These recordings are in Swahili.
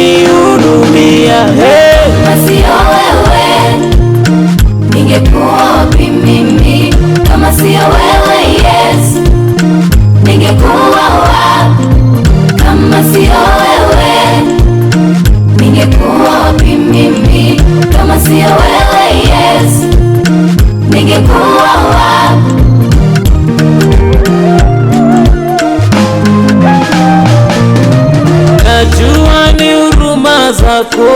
umenihurumia. Kama sio wewe ningekuwa wapi mimi? Kama sio wewe Yesu ningekuwa wapi? Kama sio wewe ningekuwa wapi mimi? Kama sio wewe Yesu ningekuwa wapi? Najua ni huruma zako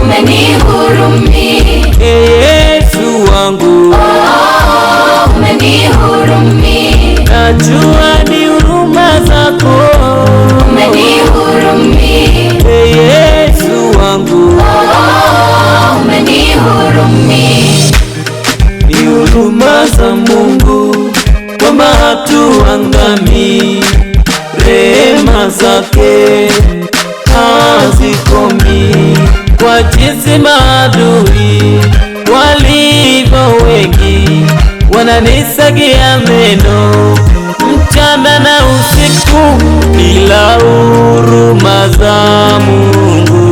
umenihurumia, Yesu wangu, umenihurumia. najua ni huruma zako umenihurumia, Yesu wangu, umenihurumia. ni huruma za Mungu kwamba hatuangamii, rehema zake hazikomi. Kwa jinsi maadui walivyo wengi, wananisagia meno mchana na usiku, bila huruma za Mungu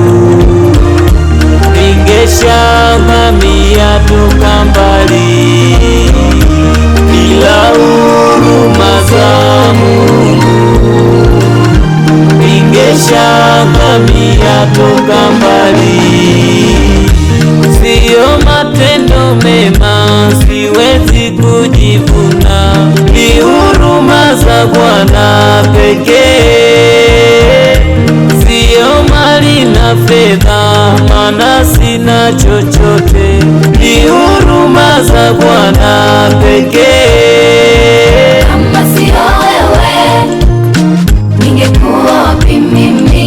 ningeshangamia toka mbali. Bila huruma za Mungu ningeshangamia toka mbali. Sio matendo mema, siwezi kujivuna, ni huruma za Bwana pekee. Sio mali na fedha, maana sina chochote, ni huruma za Bwana pekee. Kama sio wewe ningekuwa wapi mimi?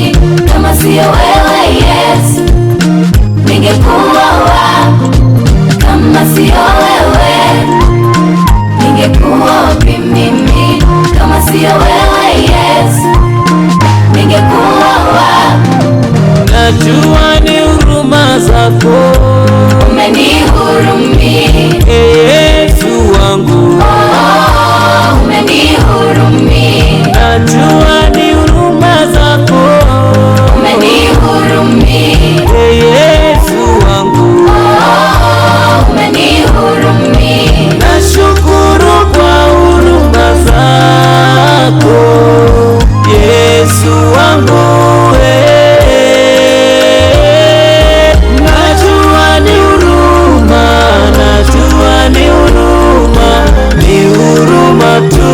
Kama sio wewe Yesu ningekuwa wapi? Kama sio wewe ningekuwa wapi mimi? Kama sio wewe Yesu ningekuwa wapi? Najua ni huruma zako umenihurumia, Yesu wangu, umenihurumia. najua ni huruma zako umenihurumia, Yesu wangu, umenihurumia. nashukuru kwa huruma zako Yesu wangu. Najua ni huruma, najua ni huruma, ni huruma tu.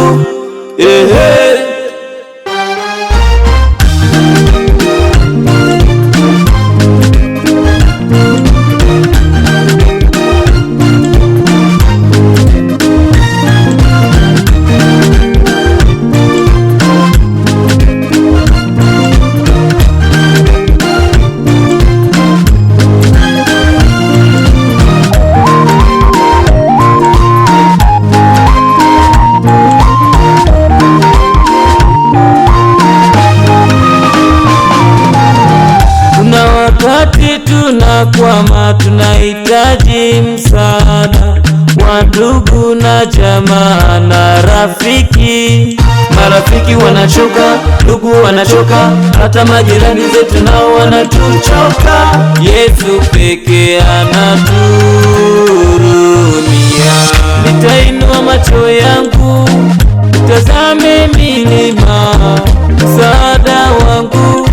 Kuna wakati tunakwama, tunahitaji msaada wa ndugu na jamaa na rafiki. Marafiki wanachoka, ndugu wanachoka, hata majirani zetu nao wanatuchoka. Yesu pekee anatuhurumia. Nitainua macho yangu tazame milima, msaada wangu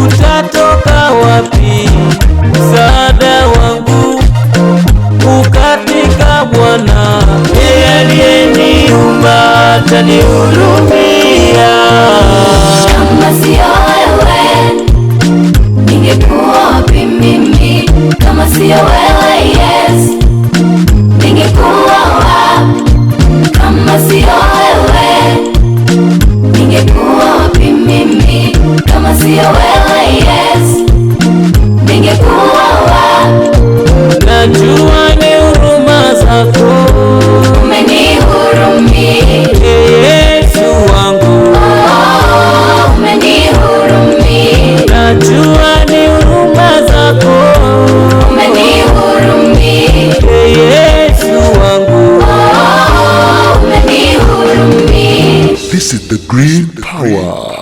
utatoka wapi? Msaada wangu ukatika Bwana, yeye aliyeniumba atanihurumia. Kama sio wewe ningekuwa wapi mimi? Kama sio wewe Yesu ningekuwa wapi? Kama sio wewe ningekuwa wapi mimi? Kama sio wewe Yesu ningekuwa wapi? Najua ni huruma zako umenihurumia, Yesu This is the green power.